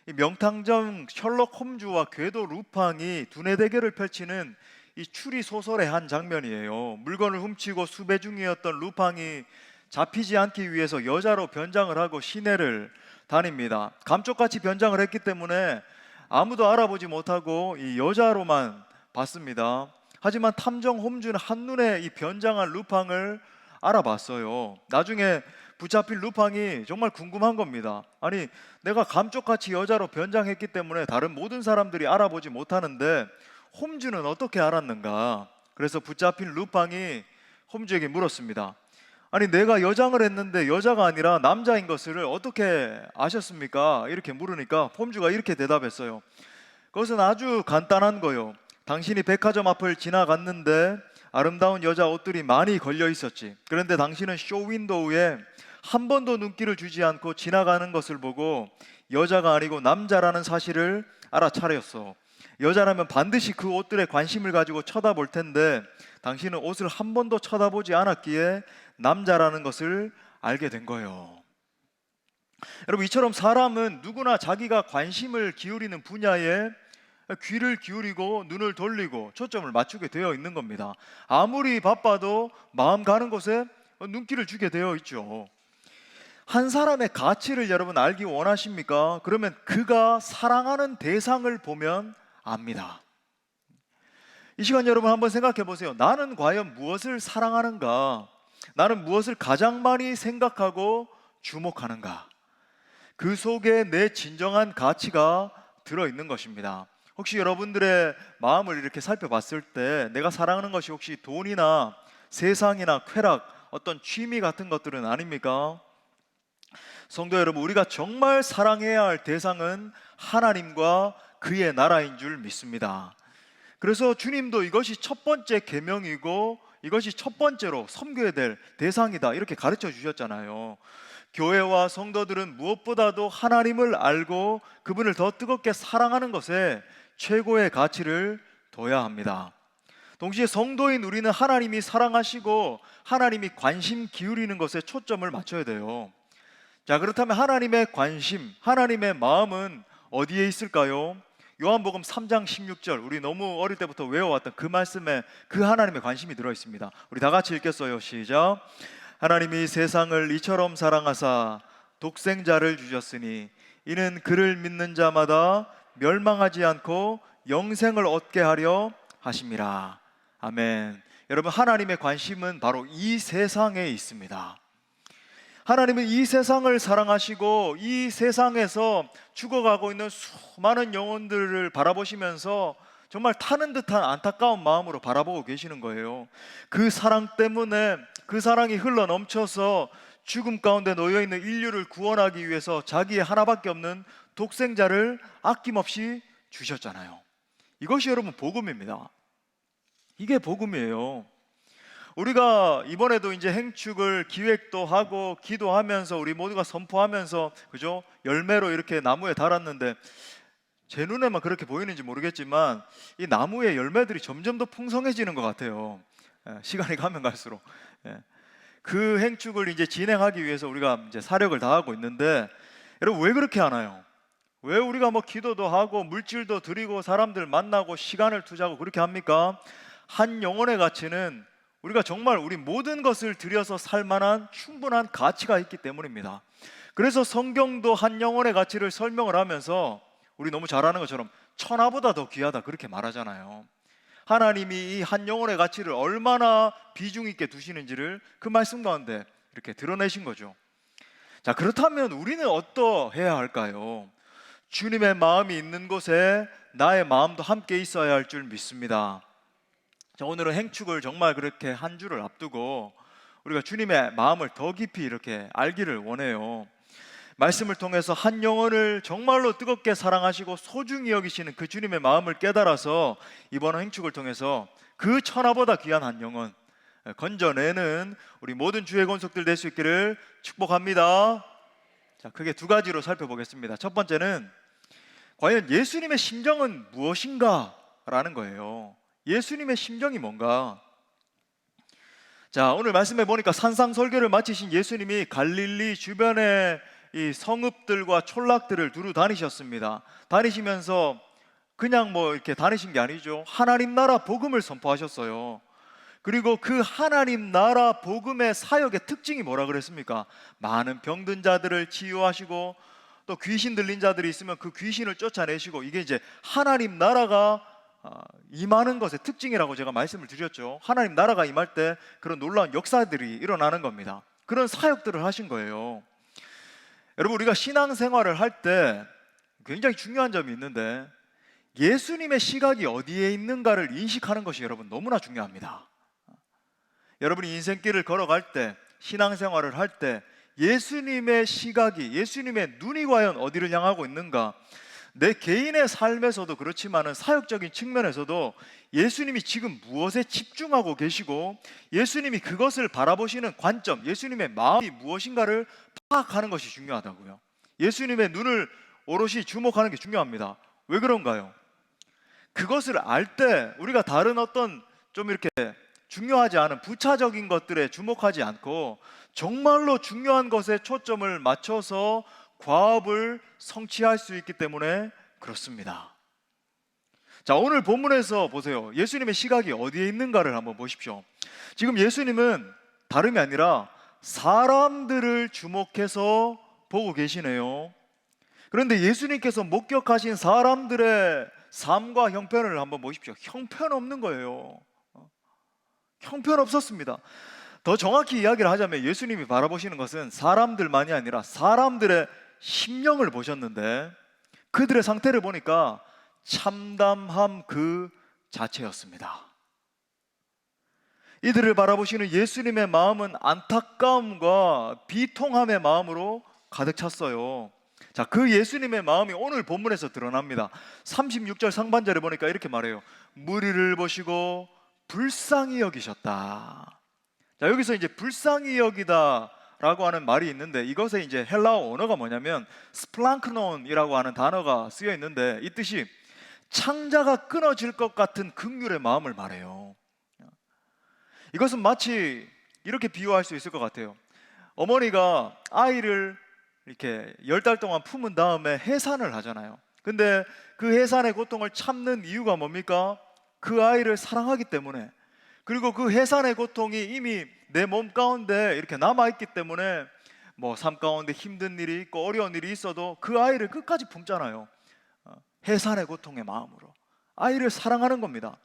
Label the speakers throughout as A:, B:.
A: 이 명탐정 셜록 홈즈와 궤도 루팡이 두뇌 대결을 펼치는 이 추리 소설의 한 장면이에요. 물건을 훔치고 수배 중이었던 루팡이 잡히지 않기 위해서 여자로 변장을 하고 시내를 다닙니다. 감쪽같이 변장을 했기 때문에 아무도 알아보지 못하고 이 여자로만 봤습니다. 하지만 탐정 홈즈는 한눈에 이 변장한 루팡을 알아봤어요. 나중에 붙잡힌 루팡이 정말 궁금한 겁니다. 아니, 내가 감쪽같이 여자로 변장했기 때문에 다른 모든 사람들이 알아보지 못하는데 홈즈는 어떻게 알았는가? 그래서 붙잡힌 루팡이 홈즈에게 물었습니다. 아니, 내가 여장을 했는데 여자가 아니라 남자인 것을 어떻게 아셨습니까? 이렇게 물으니까 홈즈가 이렇게 대답했어요. 그것은 아주 간단한 거요. 당신이 백화점 앞을 지나갔는데 아름다운 여자 옷들이 많이 걸려 있었지. 그런데 당신은 쇼윈도우에 한 번도 눈길을 주지 않고 지나가는 것을 보고 여자가 아니고 남자라는 사실을 알아차렸어. 여자라면 반드시 그 옷들에 관심을 가지고 쳐다볼 텐데 당신은 옷을 한 번도 쳐다보지 않았기에 남자라는 것을 알게 된 거예요. 여러분, 이처럼 사람은 누구나 자기가 관심을 기울이는 분야에 귀를 기울이고 눈을 돌리고 초점을 맞추게 되어 있는 겁니다. 아무리 바빠도 마음 가는 곳에 눈길을 주게 되어 있죠. 한 사람의 가치를 여러분 알기 원하십니까? 그러면 그가 사랑하는 대상을 보면 압니다. 이 시간 여러분 한번 생각해 보세요. 나는 과연 무엇을 사랑하는가? 나는 무엇을 가장 많이 생각하고 주목하는가? 그 속에 내 진정한 가치가 들어있는 것입니다. 혹시 여러분들의 마음을 이렇게 살펴봤을 때 내가 사랑하는 것이 혹시 돈이나 세상이나 쾌락, 어떤 취미 같은 것들은 아닙니까? 성도 여러분, 우리가 정말 사랑해야 할 대상은 하나님과 그의 나라인 줄 믿습니다. 그래서 주님도 이것이 첫 번째 계명이고 이것이 첫 번째로 섬겨야 될 대상이다 이렇게 가르쳐 주셨잖아요. 교회와 성도들은 무엇보다도 하나님을 알고 그분을 더 뜨겁게 사랑하는 것에 최고의 가치를 둬야 합니다. 동시에 성도인 우리는 하나님이 사랑하시고 하나님이 관심 기울이는 것에 초점을 맞춰야 돼요. 자, 그렇다면 하나님의 관심, 하나님의 마음은 어디에 있을까요? 요한복음 3장 16절, 우리 너무 어릴 때부터 외워왔던 그 말씀에 그 하나님의 관심이 들어있습니다. 우리 다 같이 읽겠어요. 시작. 하나님이 세상을 이처럼 사랑하사 독생자를 주셨으니 이는 그를 믿는 자마다 멸망하지 않고 영생을 얻게 하려 하심이라. 아멘. 여러분, 하나님의 관심은 바로 이 세상에 있습니다. 하나님은 이 세상을 사랑하시고 이 세상에서 죽어가고 있는 수많은 영혼들을 바라보시면서 정말 타는 듯한 안타까운 마음으로 바라보고 계시는 거예요. 그 사랑 때문에 그 사랑이 흘러 넘쳐서 죽음 가운데 놓여있는 인류를 구원하기 위해서 자기의 하나밖에 없는 독생자를 아낌없이 주셨잖아요. 이것이 여러분 복음입니다. 이게 복음이에요. 우리가 이번에도 이제 행축을 기획도 하고 기도하면서 우리 모두가 선포하면서 그죠? 열매로 이렇게 나무에 달았는데 제 눈에만 그렇게 보이는지 모르겠지만 이 나무의 열매들이 점점 더 풍성해지는 것 같아요. 시간이 가면 갈수록. 그 행축을 이제 진행하기 위해서 우리가 이제 사력을 다하고 있는데 여러분 왜 그렇게 하나요? 왜 우리가 뭐 기도도 하고 물질도 드리고 사람들 만나고 시간을 투자하고 그렇게 합니까? 한 영혼의 가치는 우리가 정말 우리 모든 것을 들여서 살 만한 충분한 가치가 있기 때문입니다. 그래서 성경도 한 영혼의 가치를 설명을 하면서 우리 너무 잘 아는 것처럼 천하보다 더 귀하다 그렇게 말하잖아요. 하나님이 이 한 영혼의 가치를 얼마나 비중 있게 두시는지를 그 말씀 가운데 이렇게 드러내신 거죠. 자, 그렇다면 우리는 어떠해야 할까요? 주님의 마음이 있는 곳에 나의 마음도 함께 있어야 할 줄 믿습니다. 자, 오늘은 행축을 정말 그렇게 한 주를 앞두고 우리가 주님의 마음을 더 깊이 이렇게 알기를 원해요. 말씀을 통해서 한 영혼을 정말로 뜨겁게 사랑하시고 소중히 여기시는 그 주님의 마음을 깨달아서 이번 행축을 통해서 그 천하보다 귀한 한 영혼 건져내는 우리 모든 주의 권속들 될 수 있기를 축복합니다. 자, 크게 두 가지로 살펴보겠습니다. 첫 번째는 과연 예수님의 심정은 무엇인가 라는 거예요. 예수님의 심정이 뭔가? 자, 오늘 말씀해 보니까 산상설교를 마치신 예수님이 갈릴리 주변에 이 성읍들과 촌락들을 두루 다니셨습니다. 다니시면서 그냥 뭐 이렇게 다니신 게 아니죠. 하나님 나라 복음을 선포하셨어요. 그리고 그 하나님 나라 복음의 사역의 특징이 뭐라 그랬습니까? 많은 병든 자들을 치유하시고 또 귀신 들린 자들이 있으면 그 귀신을 쫓아내시고, 이게 이제 하나님 나라가 임하는 것의 특징이라고 제가 말씀을 드렸죠. 하나님 나라가 임할 때 그런 놀라운 역사들이 일어나는 겁니다. 그런 사역들을 하신 거예요. 여러분, 우리가 신앙생활을 할 때 굉장히 중요한 점이 있는데, 예수님의 시각이 어디에 있는가를 인식하는 것이 여러분 너무나 중요합니다. 여러분이 인생길을 걸어갈 때, 신앙생활을 할 때 예수님의 시각이, 예수님의 눈이 과연 어디를 향하고 있는가, 내 개인의 삶에서도 그렇지만은 사역적인 측면에서도 예수님이 지금 무엇에 집중하고 계시고 예수님이 그것을 바라보시는 관점, 예수님의 마음이 무엇인가를 파악하는 것이 중요하다고요. 예수님의 눈을 오롯이 주목하는 게 중요합니다. 왜 그런가요? 그것을 알 때 우리가 다른 어떤 좀 이렇게 중요하지 않은 부차적인 것들에 주목하지 않고 정말로 중요한 것에 초점을 맞춰서 과업을 성취할 수 있기 때문에 그렇습니다. 자, 오늘 본문에서 보세요. 예수님의 시각이 어디에 있는가를 한번 보십시오. 지금 예수님은 다름이 아니라 사람들을 주목해서 보고 계시네요. 그런데 예수님께서 목격하신 사람들의 삶과 형편을 한번 보십시오. 형편없는 거예요. 형편없었습니다. 더 정확히 이야기를 하자면 예수님이 바라보시는 것은 사람들만이 아니라 사람들의 심령을 보셨는데, 그들의 상태를 보니까 참담함 그 자체였습니다. 이들을 바라보시는 예수님의 마음은 안타까움과 비통함의 마음으로 가득 찼어요. 자, 그 예수님의 마음이 오늘 본문에서 드러납니다. 36절 상반절에 보니까 이렇게 말해요. 무리를 보시고 불쌍히 여기셨다. 자, 여기서 이제 불쌍히 여기다 라고 하는 말이 있는데, 이것의 이제 헬라어 언어가 뭐냐면 스플랑크논이라고 하는 단어가 쓰여 있는데, 이 뜻이 창자가 끊어질 것 같은 긍휼의 마음을 말해요. 이것은 마치 이렇게 비유할 수 있을 것 같아요. 어머니가 아이를 이렇게 10달 동안 품은 다음에 해산을 하잖아요. 근데 그 해산의 고통을 참는 이유가 뭡니까? 그 아이를 사랑하기 때문에, 그리고 그 해산의 고통이 이미 내 몸 가운데 이렇게 남아있기 때문에 뭐 삶 가운데 힘든 일이 있고 어려운 일이 있어도 그 아이를 끝까지 품잖아요. 해산의 고통의 마음으로 아이를 사랑하는 겁니다.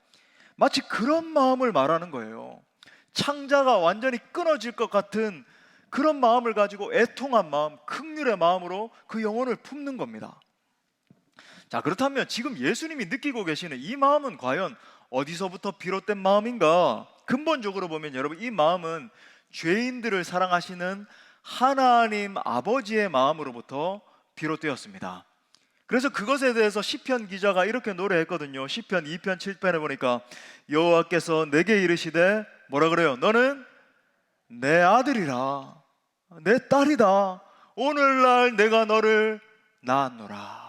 A: 마치 그런 마음을 말하는 거예요. 창자가 완전히 끊어질 것 같은 그런 마음을 가지고 애통한 마음, 긍휼의 마음으로 그 영혼을 품는 겁니다. 자, 그렇다면 지금 예수님이 느끼고 계시는 이 마음은 과연 어디서부터 비롯된 마음인가? 근본적으로 보면 여러분, 이 마음은 죄인들을 사랑하시는 하나님 아버지의 마음으로부터 비롯되었습니다. 그래서 그것에 대해서 시편 기자가 이렇게 노래했거든요. 시편 2편 7편에 보니까 여호와께서 내게 이르시되 뭐라 그래요? 너는 내 아들이라, 내 딸이다. 오늘날 내가 너를 낳았노라.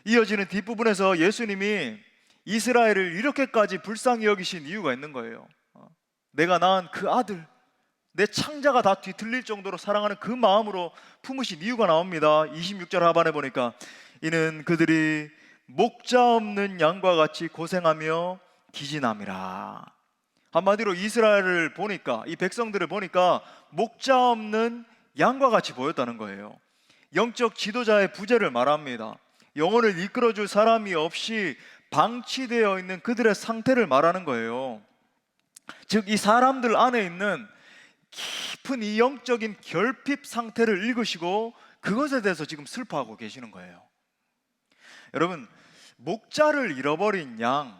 A: 이어지는 뒷부분에서 예수님이 이스라엘을 이렇게까지 불쌍히 여기신 이유가 있는 거예요. 내가 낳은 그 아들, 내 창자가 다 뒤틀릴 정도로 사랑하는 그 마음으로 품으신 이유가 나옵니다. 26절 하반에 보니까 이는 그들이 목자 없는 양과 같이 고생하며 기진함이라. 한마디로 이스라엘을 보니까, 이 백성들을 보니까 목자 없는 양과 같이 보였다는 거예요. 영적 지도자의 부재를 말합니다. 영혼을 이끌어줄 사람이 없이 방치되어 있는 그들의 상태를 말하는 거예요. 즉, 이 사람들 안에 있는 깊은 이 영적인 결핍 상태를 읽으시고 그것에 대해서 지금 슬퍼하고 계시는 거예요. 여러분, 목자를 잃어버린 양,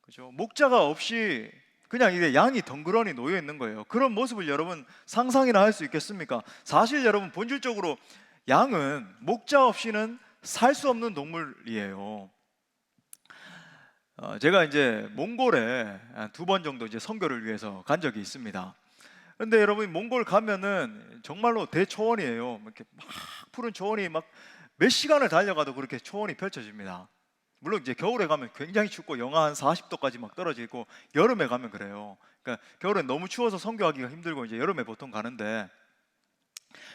A: 그죠? 목자가 없이 그냥 이게 양이 덩그러니 놓여 있는 거예요. 그런 모습을 여러분 상상이나 할 수 있겠습니까? 사실 여러분, 본질적으로 양은 목자 없이는 살 수 없는 동물이에요. 제가 이제 몽골에 2번 정도 이제 선교를 위해서 간 적이 있습니다. 그런데 여러분, 몽골 가면은 정말로 대초원이에요. 이렇게 막 푸른 초원이 막 몇 시간을 달려가도 그렇게 초원이 펼쳐집니다. 물론 이제 겨울에 가면 굉장히 춥고 영하 한 40도까지 막 떨어지고, 여름에 가면 그래요. 그러니까 겨울엔 너무 추워서 선교하기가 힘들고 이제 여름에 보통 가는데,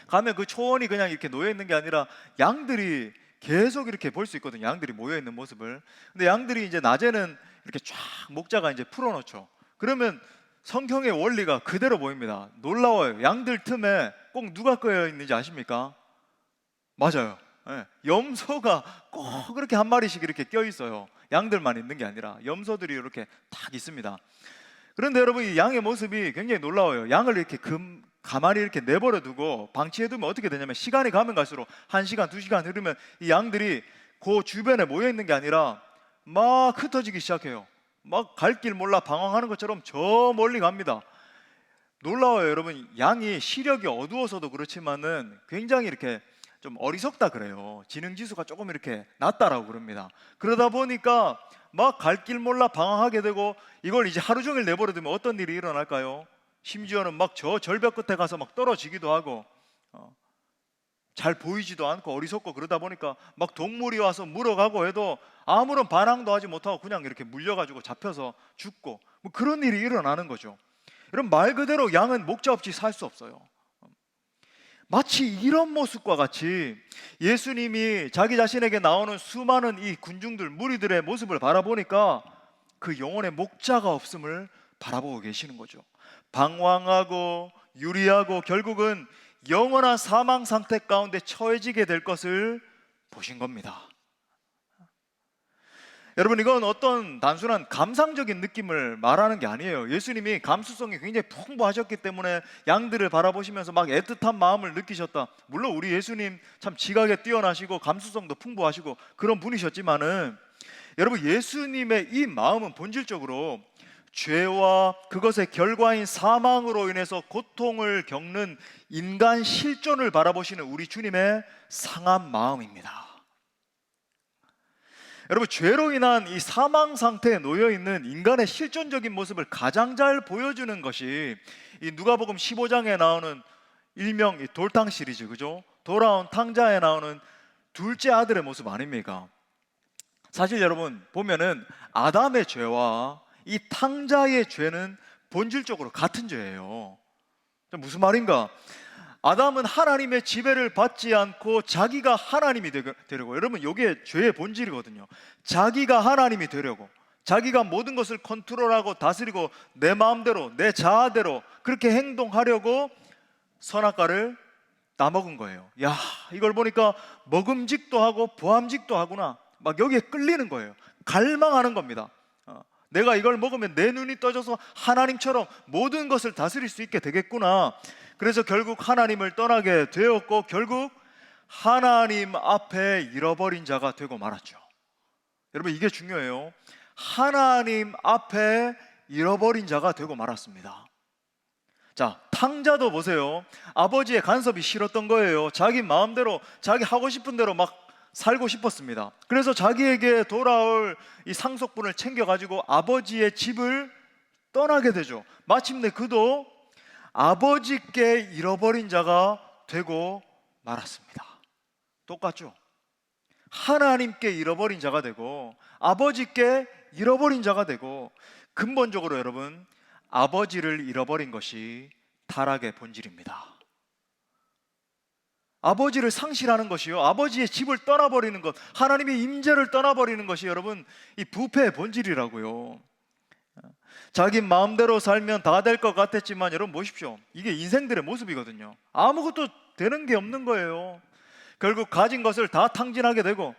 A: 가면 그 초원이 그냥 이렇게 놓여 있는 게 아니라 양들이 계속 이렇게 볼 수 있거든요. 양들이 모여 있는 모습을. 근데 양들이 이제 낮에는 이렇게 쫙 목자가 이제 풀어놓죠. 그러면 성경의 원리가 그대로 보입니다. 놀라워요. 양들 틈에 꼭 누가 껴 있는지 아십니까? 맞아요. 예, 염소가 꼭 그렇게 한 마리씩 이렇게 껴 있어요. 양들만 있는 게 아니라 염소들이 이렇게 딱 있습니다. 그런데 여러분, 이 양의 모습이 굉장히 놀라워요. 양을 이렇게 가만히 이렇게 내버려 두고 방치해 두면 어떻게 되냐면, 시간이 가면 갈수록 1시간, 2시간 흐르면 이 양들이 그 주변에 모여 있는 게 아니라 막 흩어지기 시작해요. 막 갈 길 몰라 방황하는 것처럼 저 멀리 갑니다. 놀라워요, 여러분. 양이 시력이 어두워서도 그렇지만은 굉장히 이렇게 좀 어리석다 그래요. 지능 지수가 조금 이렇게 낮다라고 그럽니다. 그러다 보니까 막 갈 길 몰라 방황하게 되고, 이걸 이제 하루 종일 내버려 두면 어떤 일이 일어날까요? 심지어는 막 저 절벽 끝에 가서 막 떨어지기도 하고, 잘 보이지도 않고 어리석고, 그러다 보니까 막 동물이 와서 물어가고 해도 아무런 반항도 하지 못하고 그냥 이렇게 물려가지고 잡혀서 죽고, 뭐 그런 일이 일어나는 거죠. 여러분, 말 그대로 양은 목자 없이 살 수 없어요. 마치 이런 모습과 같이 예수님이 자기 자신에게 나오는 수많은 이 군중들, 무리들의 모습을 바라보니까 그 영혼의 목자가 없음을 바라보고 계시는 거죠. 방황하고 유리하고 결국은 영원한 사망 상태 가운데 처해지게 될 것을 보신 겁니다. 여러분, 이건 어떤 단순한 감상적인 느낌을 말하는 게 아니에요. 예수님이 감수성이 굉장히 풍부하셨기 때문에 양들을 바라보시면서 막 애틋한 마음을 느끼셨다. 물론 우리 예수님 참 지각에 뛰어나시고 감수성도 풍부하시고 그런 분이셨지만은, 여러분, 예수님의 이 마음은 본질적으로 죄와 그것의 결과인 사망으로 인해서 고통을 겪는 인간 실존을 바라보시는 우리 주님의 상한 마음입니다. 여러분, 죄로 인한 이 사망 상태에 놓여 있는 인간의 실존적인 모습을 가장 잘 보여주는 것이 이 누가복음 15장에 나오는 일명 이 돌탕 시리즈, 그죠? 돌아온 탕자에 나오는 둘째 아들의 모습 아닙니까? 사실 여러분 보면은 아담의 죄와 이 탕자의 죄는 본질적으로 같은 죄예요. 무슨 말인가? 아담은 하나님의 지배를 받지 않고 자기가 하나님이 되려고, 여러분 이게 죄의 본질이거든요. 자기가 하나님이 되려고, 자기가 모든 것을 컨트롤하고 다스리고 내 마음대로 내 자아대로 그렇게 행동하려고 선악과를 따먹은 거예요. 야, 이걸 보니까 먹음직도 하고 보암직도 하구나, 막 여기에 끌리는 거예요. 갈망하는 겁니다. 내가 이걸 먹으면 내 눈이 떠져서 하나님처럼 모든 것을 다스릴 수 있게 되겠구나. 그래서 결국 하나님을 떠나게 되었고, 결국 하나님 앞에 잃어버린 자가 되고 말았죠. 여러분, 이게 중요해요. 하나님 앞에 잃어버린 자가 되고 말았습니다. 자, 탕자도 보세요. 아버지의 간섭이 싫었던 거예요. 자기 마음대로 자기 하고 싶은 대로 막 살고 싶었습니다. 그래서 자기에게 돌아올 이 상속분을 챙겨가지고 아버지의 집을 떠나게 되죠. 마침내 그도 아버지께 잃어버린 자가 되고 말았습니다. 똑같죠? 하나님께 잃어버린 자가 되고 아버지께 잃어버린 자가 되고, 근본적으로 여러분, 아버지를 잃어버린 것이 타락의 본질입니다. 아버지를 상실하는 것이요, 아버지의 집을 떠나버리는 것, 하나님의 임재를 떠나버리는 것이 여러분 이 부패의 본질이라고요. 자기 마음대로 살면 다 될 것 같았지만, 여러분 보십시오, 이게 인생들의 모습이거든요. 아무것도 되는 게 없는 거예요. 결국 가진 것을 다 탕진하게 되고,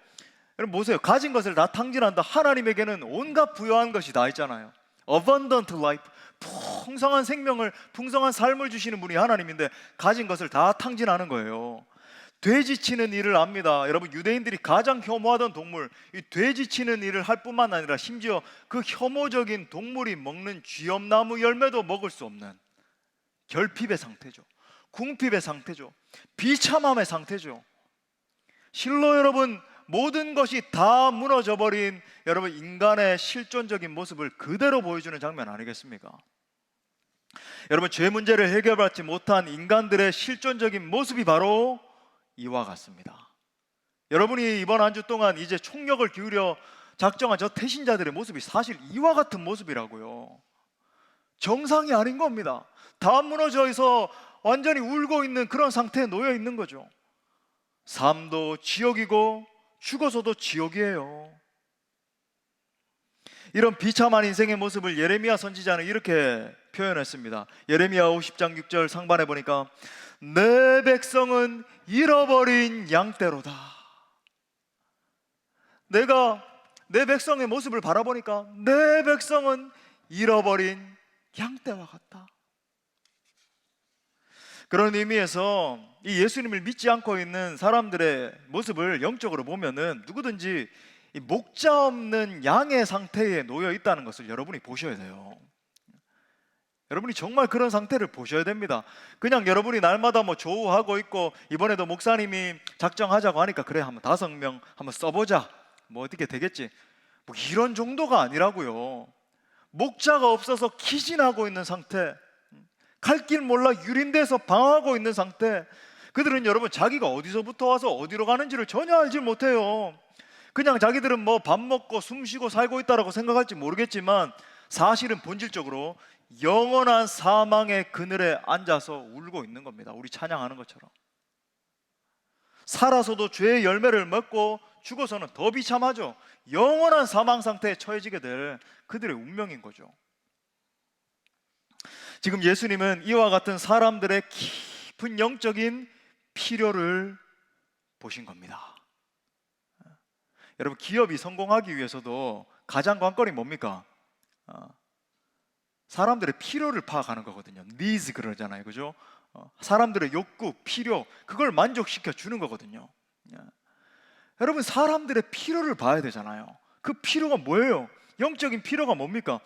A: 여러분 보세요, 가진 것을 다 탕진한다. 하나님에게는 온갖 부요한 것이 다 있잖아요. Abundant life, 풍성한 생명을, 풍성한 삶을 주시는 분이 하나님인데 가진 것을 다 탕진하는 거예요. 돼지치는 일을 압니다. 여러분, 유대인들이 가장 혐오하던 동물, 이 돼지치는 일을 할 뿐만 아니라 심지어 그 혐오적인 동물이 먹는 쥐엄나무 열매도 먹을 수 없는 결핍의 상태죠. 궁핍의 상태죠. 비참함의 상태죠. 실로 여러분, 모든 것이 다 무너져 버린 여러분 인간의 실존적인 모습을 그대로 보여주는 장면 아니겠습니까? 여러분, 죄 문제를 해결받지 못한 인간들의 실존적인 모습이 바로 이와 같습니다. 여러분이 이번 한 주 동안 이제 총력을 기울여 작정한 저 태신자들의 모습이 사실 이와 같은 모습이라고요. 정상이 아닌 겁니다. 다 무너져 있어 완전히 울고 있는 그런 상태에 놓여 있는 거죠. 삶도 지옥이고 죽어서도 지옥이에요. 이런 비참한 인생의 모습을 예레미야 선지자는 이렇게 표현했습니다. 예레미야 50장 6절 상반에 보니까 내 백성은 잃어버린 양떼로다. 내가 내 백성의 모습을 바라보니까 내 백성은 잃어버린 양떼와 같다. 그런 의미에서 이 예수님을 믿지 않고 있는 사람들의 모습을 영적으로 보면은 누구든지 이 목자 없는 양의 상태에 놓여 있다는 것을 여러분이 보셔야 돼요. 여러분이 정말 그런 상태를 보셔야 됩니다. 그냥 여러분이 날마다 뭐 조우하고 있고 이번에도 목사님이 작정하자고 하니까 그래 한번 5명 한번 써보자 뭐 어떻게 되겠지 뭐 이런 정도가 아니라고요. 목자가 없어서 기진하고 있는 상태, 갈 길 몰라 유린돼서 방황하고 있는 상태. 그들은 여러분 자기가 어디서부터 와서 어디로 가는지를 전혀 알지 못해요. 그냥 자기들은 뭐 밥 먹고 숨 쉬고 살고 있다라고 생각할지 모르겠지만 사실은 본질적으로 영원한 사망의 그늘에 앉아서 울고 있는 겁니다. 우리 찬양하는 것처럼. 살아서도 죄의 열매를 먹고 죽어서는 더 비참하죠. 영원한 사망 상태에 처해지게 될 그들의 운명인 거죠. 지금 예수님은 이와 같은 사람들의 깊은 영적인 필요를 보신 겁니다. 여러분, 기업이 성공하기 위해서도 가장 관건이 뭡니까? 사람들의 필요를 파악하는 거거든요. needs 그러잖아요, 그죠? 사람들의 욕구, 필요, 그걸 만족시켜 주는 거거든요. 여러분, 사람들의 필요를 봐야 되잖아요. 그 필요가 뭐예요? 영적인 필요가 뭡니까?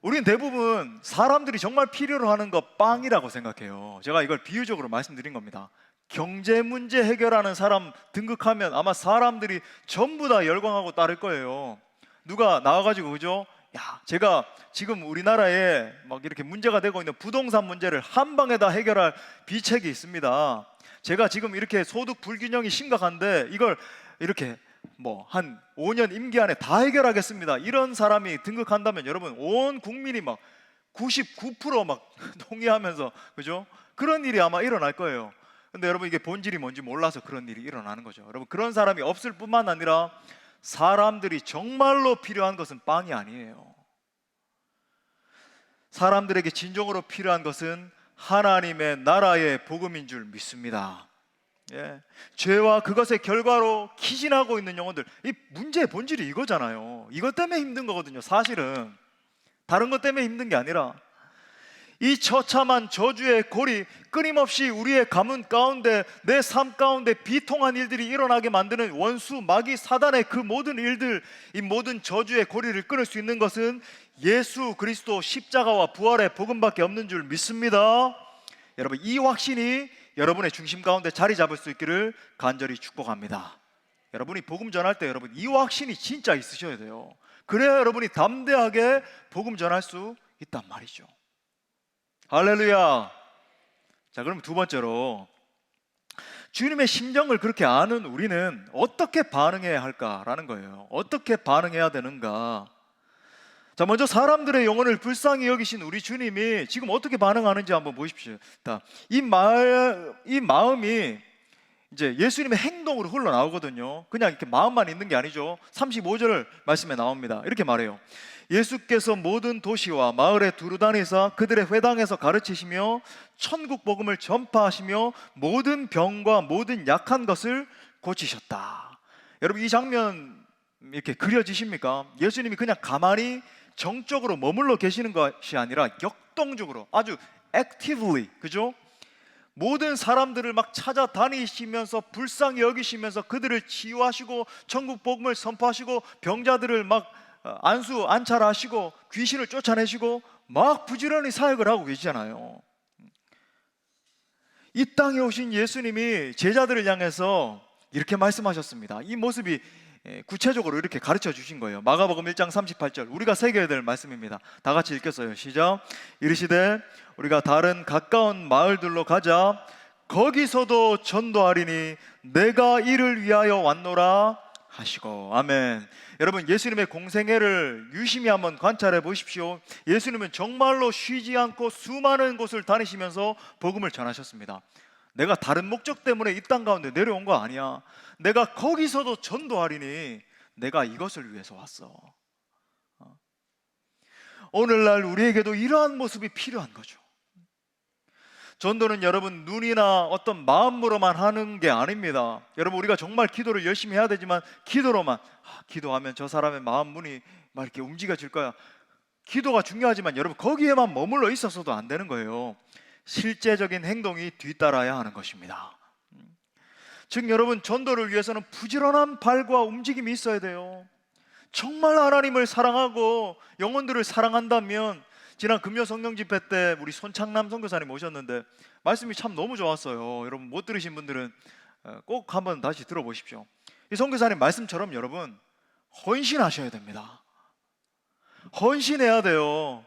A: 우리는 대부분 사람들이 정말 필요로 하는 거 빵이라고 생각해요. 제가 이걸 비유적으로 말씀드린 겁니다. 경제 문제 해결하는 사람 등극하면 아마 사람들이 전부 다 열광하고 따를 거예요. 누가 나와가지고, 그죠? 야, 제가 지금 우리나라에 막 이렇게 문제가 되고 있는 부동산 문제를 한 방에 다 해결할 비책이 있습니다. 제가 지금 이렇게 소득 불균형이 심각한데 이걸 이렇게 뭐 한 5년 임기 안에 다 해결하겠습니다. 이런 사람이 등극한다면 여러분 온 국민이 막 99%막 동의하면서, 그죠? 그런 일이 아마 일어날 거예요. 근데 여러분 이게 본질이 뭔지 몰라서 그런 일이 일어나는 거죠. 여러분, 그런 사람이 없을 뿐만 아니라 사람들이 정말로 필요한 것은 빵이 아니에요. 사람들에게 진정으로 필요한 것은 하나님의 나라의 복음인 줄 믿습니다. 죄와 그것의 결과로 기진하고 있는 영혼들, 이 문제의 본질이 이거잖아요. 이것 때문에 힘든 거거든요. 사실은 다른 것 때문에 힘든 게 아니라 이 처참한 저주의 골이 끊임없이 우리의 가문 가운데, 내 삶 가운데 비통한 일들이 일어나게 만드는 원수, 마귀, 사단의 그 모든 일들, 이 모든 저주의 고리를 끊을 수 있는 것은 예수 그리스도 십자가와 부활의 복음밖에 없는 줄 믿습니다. 여러분, 이 확신이 여러분의 중심 가운데 자리 잡을 수 있기를 간절히 축복합니다. 여러분이 복음 전할 때 여러분 이 확신이 진짜 있으셔야 돼요. 그래야 여러분이 담대하게 복음 전할 수 있단 말이죠. 할렐루야. 자, 그럼 두 번째로, 주님의 심정을 그렇게 아는 우리는 어떻게 반응해야 할까라는 거예요. 어떻게 반응해야 되는가? 자, 먼저 사람들의 영혼을 불쌍히 여기신 우리 주님이 지금 어떻게 반응하는지 한번 보십시오. 이 마음이 이제 예수님의 행동으로 흘러나오거든요. 그냥 이렇게 마음만 있는 게 아니죠. 35절 말씀에 나옵니다. 이렇게 말해요. 예수께서 모든 도시와 마을에 두루 다니사 그들의 회당에서 가르치시며 천국 복음을 전파하시며 모든 병과 모든 약한 것을 고치셨다. 여러분, 이 장면 이렇게 그려지십니까? 예수님이 그냥 가만히 정적으로 머물러 계시는 것이 아니라 역동적으로 아주 actively, 그죠? 모든 사람들을 막 찾아다니시면서 불쌍히 여기시면서 그들을 치유하시고 천국 복음을 선포하시고 병자들을 막 안수안찰하시고 귀신을 쫓아내시고 막 부지런히 사역을 하고 계시잖아요. 이 땅에 오신 예수님이 제자들을 향해서 이렇게 말씀하셨습니다. 이 모습이 구체적으로 이렇게 가르쳐 주신 거예요. 마가복음 1장 38절, 우리가 새겨야 될 말씀입니다. 다 같이 읽겠어요. 시작. 이르시되 우리가 다른 가까운 마을들로 가자. 거기서도 전도하리니 내가 이를 위하여 왔노라 하시고. 아멘. 여러분, 예수님의 공생애를 유심히 한번 관찰해 보십시오. 예수님은 정말로 쉬지 않고 수많은 곳을 다니시면서 복음을 전하셨습니다. 내가 다른 목적 때문에 이 땅 가운데 내려온 거 아니야. 내가 거기서도 전도하리니 내가 이것을 위해서 왔어. 오늘날 우리에게도 이러한 모습이 필요한 거죠. 전도는 여러분 눈이나 어떤 마음으로만 하는 게 아닙니다. 여러분, 우리가 정말 기도를 열심히 해야 되지만 기도로만 기도하면 저 사람의 마음 문이 막 이렇게 움직여질 거야. 기도가 중요하지만 여러분, 거기에만 머물러 있어서도 안 되는 거예요. 실제적인 행동이 뒤따라야 하는 것입니다. 즉 여러분, 전도를 위해서는 부지런한 발과 움직임이 있어야 돼요. 정말 하나님을 사랑하고 영혼들을 사랑한다면, 지난 금요 성령 집회 때 우리 손창남 선교사님 오셨는데 말씀이 참 너무 좋았어요. 여러분, 못 들으신 분들은 꼭 한번 다시 들어보십시오. 이 선교사님 말씀처럼 여러분, 헌신하셔야 됩니다. 헌신해야 돼요.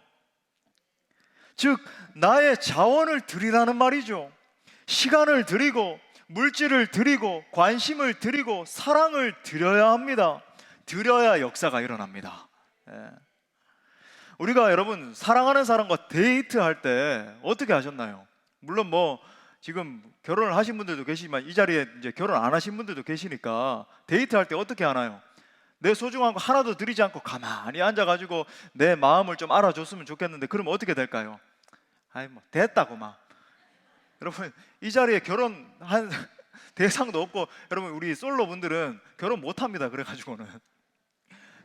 A: 즉 나의 자원을 드리라는 말이죠. 시간을 드리고 물질을 드리고 관심을 드리고 사랑을 드려야 합니다. 드려야 역사가 일어납니다. 우리가 여러분, 사랑하는 사람과 데이트할 때 어떻게 하셨나요? 물론 뭐 지금 결혼을 하신 분들도 계시지만 이 자리에 이제 결혼 안 하신 분들도 계시니까 데이트할 때 어떻게 하나요? 내 소중한 거 하나도 드리지 않고 가만히 앉아가지고 내 마음을 좀 알아줬으면 좋겠는데, 그러면 어떻게 될까요? 아이 뭐 됐다고 막. 여러분, 이 자리에 결혼한 대상도 없고, 여러분 우리 솔로 분들은 결혼 못합니다. 그래가지고는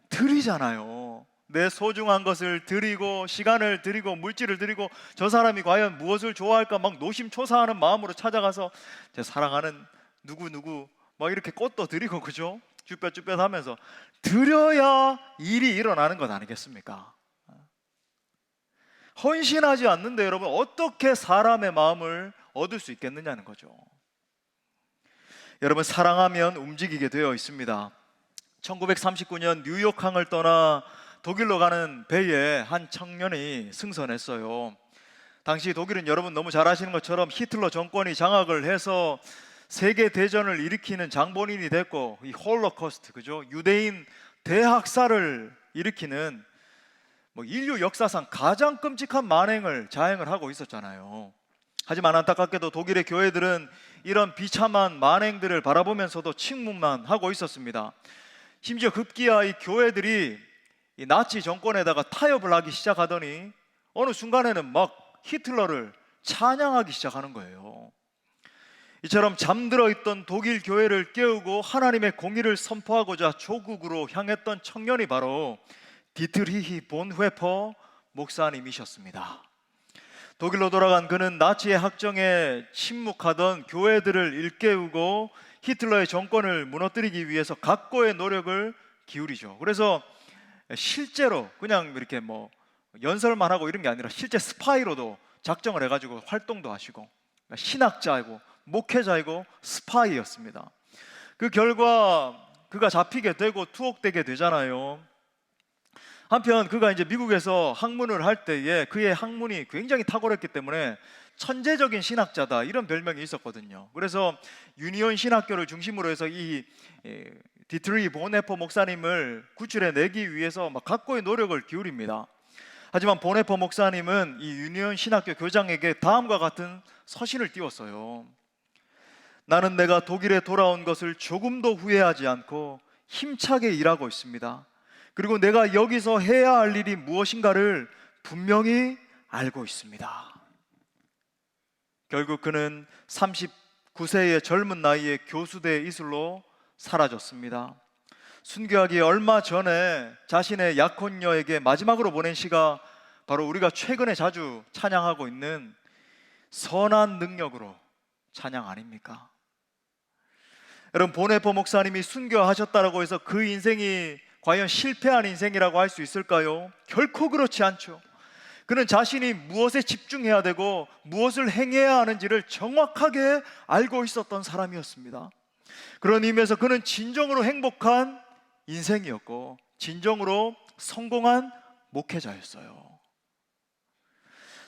A: 드리잖아요. 내 소중한 것을 드리고 시간을 드리고 물질을 드리고, 저 사람이 과연 무엇을 좋아할까 막 노심초사하는 마음으로 찾아가서 제 사랑하는 누구누구 막 이렇게 꽃도 드리고, 그죠? 쭈뼛쭈뼛 하면서 드려야 일이 일어나는 것 아니겠습니까? 헌신하지 않는데 여러분, 어떻게 사람의 마음을 얻을 수 있겠느냐는 거죠. 여러분, 사랑하면 움직이게 되어 있습니다. 1939년 뉴욕항을 떠나 독일로 가는 배에 한 청년이 승선했어요. 당시 독일은 여러분 너무 잘 아시는 것처럼 히틀러 정권이 장악을 해서 세계 대전을 일으키는 장본인이 됐고, 이 홀로코스트, 그죠? 유대인 대학살을 일으키는 뭐 인류 역사상 가장 끔찍한 만행을 자행을 하고 있었잖아요. 하지만 안타깝게도 독일의 교회들은 이런 비참한 만행들을 바라보면서도 침묵만 하고 있었습니다. 심지어 급기야 이 교회들이 이 나치 정권에다가 타협을 하기 시작하더니 어느 순간에는 막 히틀러를 찬양하기 시작하는 거예요. 이처럼 잠들어 있던 독일 교회를 깨우고 하나님의 공의를 선포하고자 조국으로 향했던 청년이 바로 디트리히 본회퍼 목사님이셨습니다. 독일로 돌아간 그는 나치의 학정에 침묵하던 교회들을 일깨우고 히틀러의 정권을 무너뜨리기 위해서 각고의 노력을 기울이죠. 그래서 실제로 그냥 이렇게 뭐 연설만 하고 이런 게 아니라 실제 스파이로도 작정을 해가지고 활동도 하시고, 신학자이고 목회자이고 스파이였습니다. 그 결과 그가 잡히게 되고 투옥되게 되잖아요. 한편 그가 이제 미국에서 학문을 할 때에 그의 학문이 굉장히 탁월했기 때문에 천재적인 신학자다, 이런 별명이 있었거든요. 그래서 유니온 신학교를 중심으로 해서 이 디트리 본헤퍼 목사님을 구출해내기 위해서 막 각고의 노력을 기울입니다. 하지만 본헤퍼 목사님은 이 유니온 신학교 교장에게 다음과 같은 서신을 띄웠어요. 나는 내가 독일에 돌아온 것을 조금도 후회하지 않고 힘차게 일하고 있습니다. 그리고 내가 여기서 해야 할 일이 무엇인가를 분명히 알고 있습니다. 결국 그는 39세의 젊은 나이에 교수대 이슬로 사라졌습니다. 순교하기 얼마 전에 자신의 약혼녀에게 마지막으로 보낸 시가 바로 우리가 최근에 자주 찬양하고 있는 선한 능력으로 찬양 아닙니까? 여러분, 본헤퍼 목사님이 순교하셨다고 해서 그 인생이 과연 실패한 인생이라고 할 수 있을까요? 결코 그렇지 않죠. 그는 자신이 무엇에 집중해야 되고 무엇을 행해야 하는지를 정확하게 알고 있었던 사람이었습니다. 그런 의미에서 그는 진정으로 행복한 인생이었고 진정으로 성공한 목회자였어요.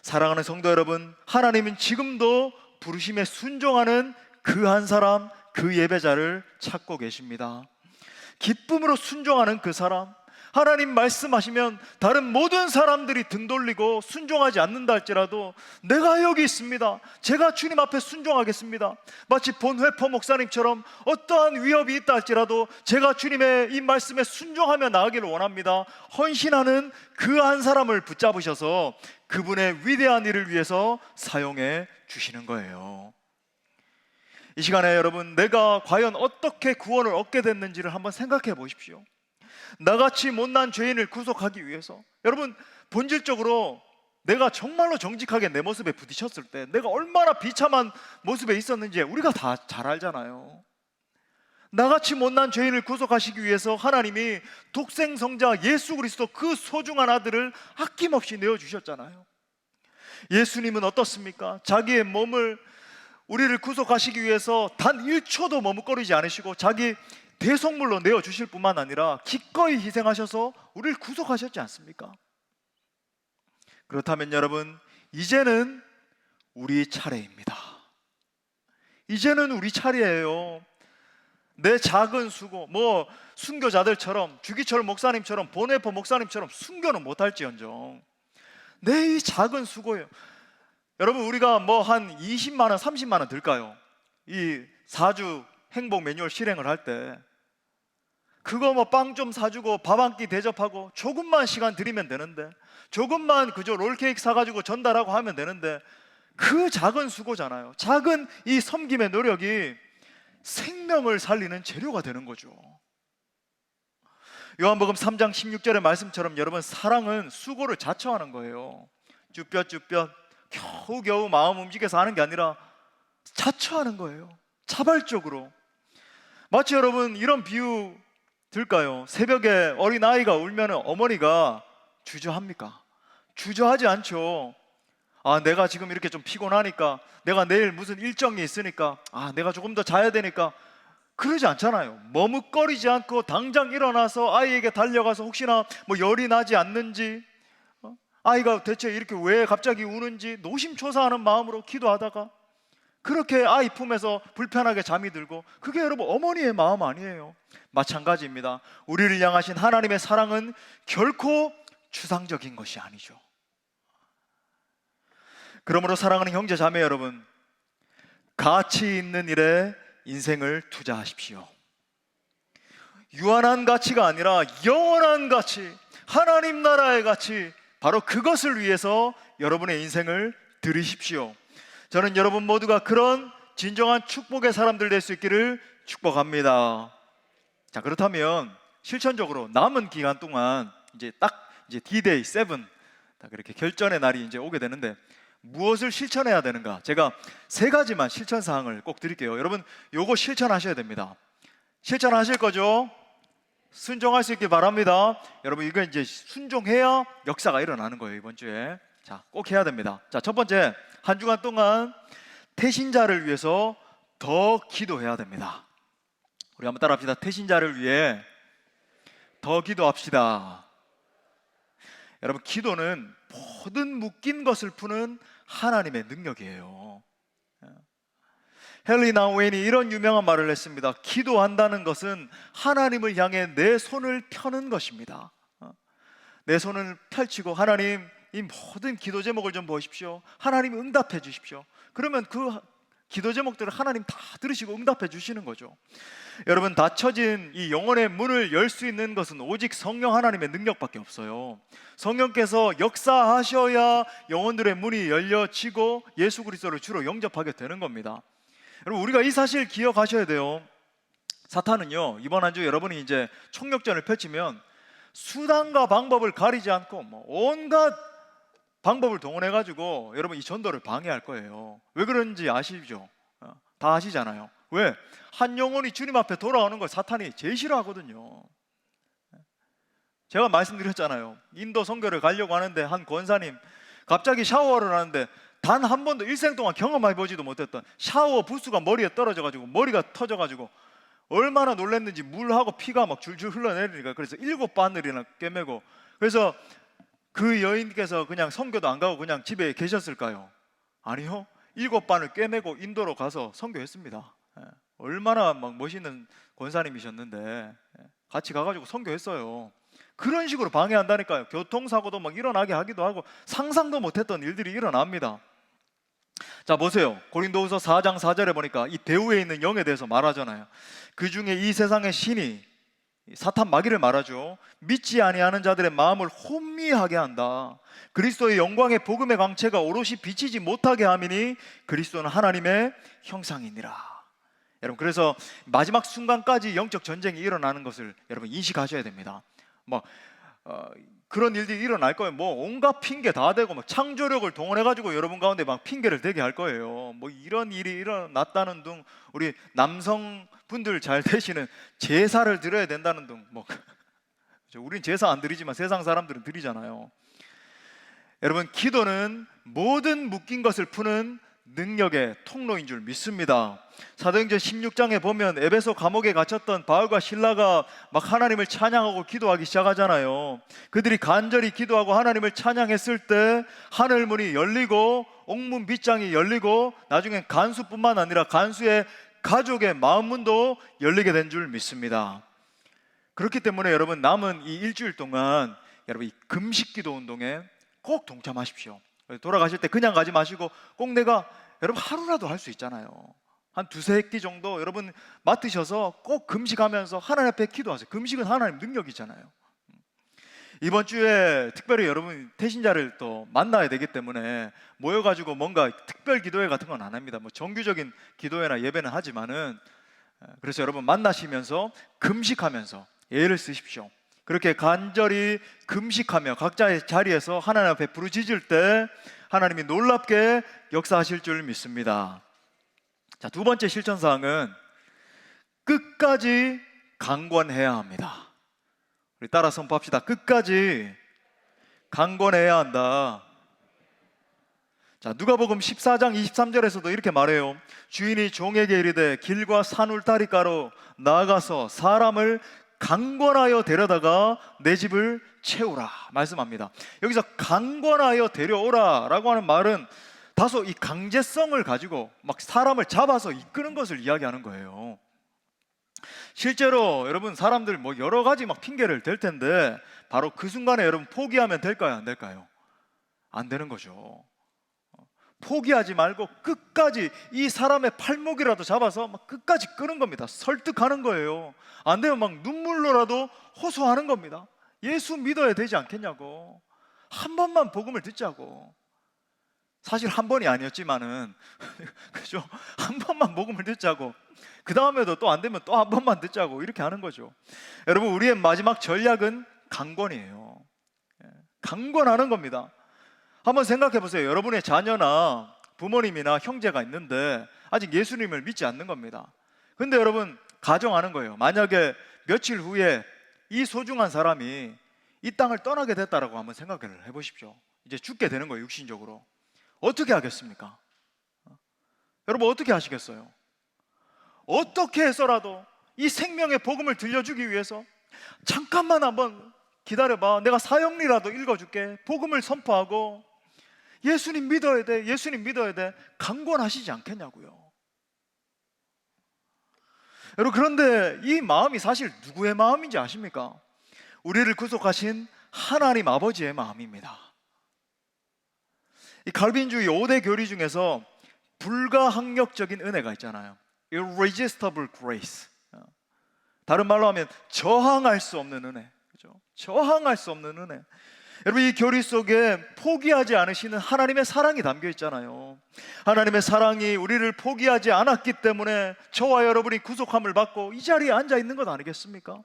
A: 사랑하는 성도 여러분, 하나님은 지금도 부르심에 순종하는 그 한 사람, 그 예배자를 찾고 계십니다. 기쁨으로 순종하는 그 사람, 하나님 말씀하시면 다른 모든 사람들이 등 돌리고 순종하지 않는다 할지라도 내가 여기 있습니다, 제가 주님 앞에 순종하겠습니다, 마치 본회포 목사님처럼 어떠한 위협이 있다 할지라도 제가 주님의 이 말씀에 순종하며 나아가기를 원합니다, 헌신하는 그 한 사람을 붙잡으셔서 그분의 위대한 일을 위해서 사용해 주시는 거예요. 이 시간에 여러분, 내가 과연 어떻게 구원을 얻게 됐는지를 한번 생각해 보십시오. 나같이 못난 죄인을 구속하기 위해서, 여러분, 본질적으로 내가 정말로 정직하게 내 모습에 부딪혔을 때 내가 얼마나 비참한 모습에 있었는지 우리가 다 잘 알잖아요. 나같이 못난 죄인을 구속하시기 위해서 하나님이 독생성자 예수 그리스도, 그 소중한 아들을 아낌없이 내어주셨잖아요. 예수님은 어떻습니까? 자기의 몸을 우리를 구속하시기 위해서 단 1초도 머뭇거리지 않으시고 자기 대속물로 내어주실 뿐만 아니라 기꺼이 희생하셔서 우리를 구속하셨지 않습니까? 그렇다면 여러분, 이제는 우리 차례입니다. 이제는 우리 차례예요. 내 작은 수고, 순교자들처럼, 주기철 목사님처럼, 본회포 목사님처럼 순교는 못할지언정 내 이 작은 수고예요. 여러분, 우리가 한 20만 원, 30만 원 들까요? 이 4주 행복 매뉴얼 실행을 할 때 그거 빵 좀 사주고 밥 한 끼 대접하고 조금만 시간 들이면 되는데, 조금만 그저 롤케이크 사가지고 전달하고 하면 되는데, 그 작은 수고잖아요. 작은 이 섬김의 노력이 생명을 살리는 재료가 되는 거죠. 요한복음 3장 16절의 말씀처럼 여러분, 사랑은 수고를 자처하는 거예요. 쭈뼛쭈뼛 겨우겨우 마음 움직여서 하는 게 아니라 자처하는 거예요. 자발적으로. 마치 여러분, 이런 비유 들까요? 새벽에 어린아이가 울면 어머니가 주저합니까? 주저하지 않죠. 내가 지금 이렇게 좀 피곤하니까, 내가 내일 무슨 일정이 있으니까, 내가 조금 더 자야 되니까, 그러지 않잖아요. 머뭇거리지 않고 당장 일어나서 아이에게 달려가서 혹시나 열이 나지 않는지, 아이가 대체 이렇게 왜 갑자기 우는지 노심초사하는 마음으로 기도하다가 그렇게 아이 품에서 불편하게 잠이 들고, 그게 여러분 어머니의 마음 아니에요? 마찬가지입니다. 우리를 향하신 하나님의 사랑은 결코 추상적인 것이 아니죠. 그러므로 사랑하는 형제 자매 여러분, 가치 있는 일에 인생을 투자하십시오. 유한한 가치가 아니라 영원한 가치, 하나님 나라의 가치, 바로 그것을 위해서 여러분의 인생을 드리십시오. 저는 여러분 모두가 그런 진정한 축복의 사람들 될 수 있기를 축복합니다. 자, 그렇다면 실천적으로 남은 기간 동안 이제 D-Day 7, 그렇게 결전의 날이 이제 오게 되는데 무엇을 실천해야 되는가? 제가 3가지만 실천 사항을 꼭 드릴게요. 여러분, 요거 실천하셔야 됩니다. 실천하실 거죠? 순종할 수 있길 바랍니다. 여러분, 이거 이제 순종해야 역사가 일어나는 거예요, 이번 주에. 자, 꼭 해야 됩니다. 자, 첫 번째, 한 주간 동안 태신자를 위해서 더 기도해야 됩니다. 우리 한번 따라합시다. 태신자를 위해 더 기도합시다. 여러분, 기도는 모든 묶인 것을 푸는 하나님의 능력이에요. 헨리 나우엔이 이런 유명한 말을 했습니다. 기도한다는 것은 하나님을 향해 내 손을 펴는 것입니다. 내 손을 펼치고, 하나님, 이 모든 기도 제목을 좀 보십시오, 하나님 응답해 주십시오. 그러면 그 기도 제목들을 하나님 다 들으시고 응답해 주시는 거죠. 여러분, 닫혀진 이 영혼의 문을 열 수 있는 것은 오직 성령 하나님의 능력밖에 없어요. 성령께서 역사하셔야 영혼들의 문이 열려지고 예수 그리스도를 주로 영접하게 되는 겁니다. 여러분, 우리가 이 사실 기억하셔야 돼요. 사탄은요, 이번 한 주 여러분이 이제 총력전을 펼치면 수단과 방법을 가리지 않고 온갖 방법을 동원해가지고 여러분 이 전도를 방해할 거예요. 왜 그런지 아시죠? 다 아시잖아요. 왜? 한 영혼이 주님 앞에 돌아오는 걸 사탄이 제일 싫어하거든요. 제가 말씀드렸잖아요. 인도 선교를 가려고 하는데 한 권사님 갑자기 샤워를 하는데 단 한 번도 일생 동안 경험해보지도 못했던 샤워 부스가 머리에 떨어져가지고 머리가 터져가지고 얼마나 놀랐는지, 물하고 피가 막 줄줄 흘러내리니까 그래서 7바늘이나 꿰매고, 그래서 그 여인께서 그냥 선교도 안 가고 그냥 집에 계셨을까요? 아니요, 7바늘 꿰매고 인도로 가서 선교했습니다. 얼마나 막 멋있는 권사님이셨는데 같이 가가지고 선교했어요. 그런 식으로 방해한다니까요. 교통사고도 막 일어나게 하기도 하고 상상도 못했던 일들이 일어납니다. 자, 보세요. 고린도후서 4장 4절에 보니까 이 배후에 있는 영에 대해서 말하잖아요. 그 중에 이 세상의 신이, 사탄 마귀를 말하죠. 믿지 아니하는 자들의 마음을 혼미하게 한다. 그리스도의 영광의 복음의 광채가 오롯이 비치지 못하게 함이니 그리스도는 하나님의 형상이니라. 여러분, 그래서 마지막 순간까지 영적 전쟁이 일어나는 것을 여러분 인식하셔야 됩니다. 그런 일들이 일어날 거예요. 온갖 핑계 다 대고 창조력을 동원해가지고 여러분 가운데 막 핑계를 대게 할 거예요. 이런 일이 일어났다는 둥, 우리 남성분들 잘 되시는 제사를 드려야 된다는 둥, 우린 제사 안 드리지만 세상 사람들은 드리잖아요. 여러분, 기도는 모든 묶인 것을 푸는 능력의 통로인 줄 믿습니다. 사도행전 16장에 보면 에베소 감옥에 갇혔던 바울과 실라가 막 하나님을 찬양하고 기도하기 시작하잖아요. 그들이 간절히 기도하고 하나님을 찬양했을 때 하늘 문이 열리고 옥문 빗장이 열리고 나중엔 간수뿐만 아니라 간수의 가족의 마음 문도 열리게 된 줄 믿습니다. 그렇기 때문에 여러분, 남은 이 일주일 동안 여러분 이 금식 기도 운동에 꼭 동참하십시오. 돌아가실 때 그냥 가지 마시고 꼭 내가 여러분 하루라도 할 수 있잖아요. 한 두세 끼 정도 여러분 맡으셔서 꼭 금식하면서 하나님 앞에 기도하세요. 금식은 하나님 능력이잖아요. 이번 주에 특별히 여러분 태신자를 또 만나야 되기 때문에 모여가지고 뭔가 특별 기도회 같은 건 안 합니다. 정규적인 기도회나 예배는 하지만은, 그래서 여러분 만나시면서 금식하면서 예를 쓰십시오. 그렇게 간절히 금식하며 각자의 자리에서 하나님 앞에 부르짖을 때 하나님이 놀랍게 역사하실 줄 믿습니다. 자, 두 번째 실천사항은 끝까지 강권해야 합니다. 우리 따라 선포합시다. 끝까지 강권해야 한다. 자, 누가복음 14장 23절에서도 이렇게 말해요. 주인이 종에게 이르되 길과 산 울타리가로 나아가서 사람을 강권하여 데려다가 내 집을 채우라 말씀합니다. 여기서 강권하여 데려오라 라고 하는 말은 다소 이 강제성을 가지고 막 사람을 잡아서 이끄는 것을 이야기하는 거예요. 실제로 여러분 사람들 여러 가지 막 핑계를 댈 텐데 바로 그 순간에 여러분 포기하면 될까요? 안 될까요? 안 되는 거죠. 포기하지 말고 끝까지 이 사람의 팔목이라도 잡아서 막 끝까지 끄는 겁니다. 설득하는 거예요. 안 되면 막 눈물로라도 호소하는 겁니다. 예수 믿어야 되지 않겠냐고, 한 번만 복음을 듣자고. 사실 한 번이 아니었지만은 그죠? 한 번만 복음을 듣자고, 그 다음에도 또 안 되면 또 한 번만 듣자고, 이렇게 하는 거죠. 여러분, 우리의 마지막 전략은 강권이에요. 강권하는 겁니다. 한번 생각해 보세요. 여러분의 자녀나 부모님이나 형제가 있는데 아직 예수님을 믿지 않는 겁니다. 근데 여러분 가정하는 거예요. 만약에 며칠 후에 이 소중한 사람이 이 땅을 떠나게 됐다라고 한번 생각을 해보십시오. 이제 죽게 되는 거예요. 육신적으로. 어떻게 하겠습니까? 여러분 어떻게 하시겠어요? 어떻게 해서라도 이 생명의 복음을 들려주기 위해서 잠깐만 한번 기다려봐, 내가 사형리라도 읽어줄게, 복음을 선포하고 예수님 믿어야 돼, 예수님 믿어야 돼, 강권하시지 않겠냐고요. 여러분, 그런데 이 마음이 사실 누구의 마음인지 아십니까? 우리를 구속하신 하나님 아버지의 마음입니다. 이 칼빈주의 5대 교리 중에서 불가항력적인 은혜가 있잖아요. Irresistible grace. 다른 말로 하면 저항할 수 없는 은혜. 그죠? 저항할 수 없는 은혜. 여러분, 이 교리 속에 포기하지 않으시는 하나님의 사랑이 담겨 있잖아요. 하나님의 사랑이 우리를 포기하지 않았기 때문에 저와 여러분이 구속함을 받고 이 자리에 앉아 있는 것 아니겠습니까?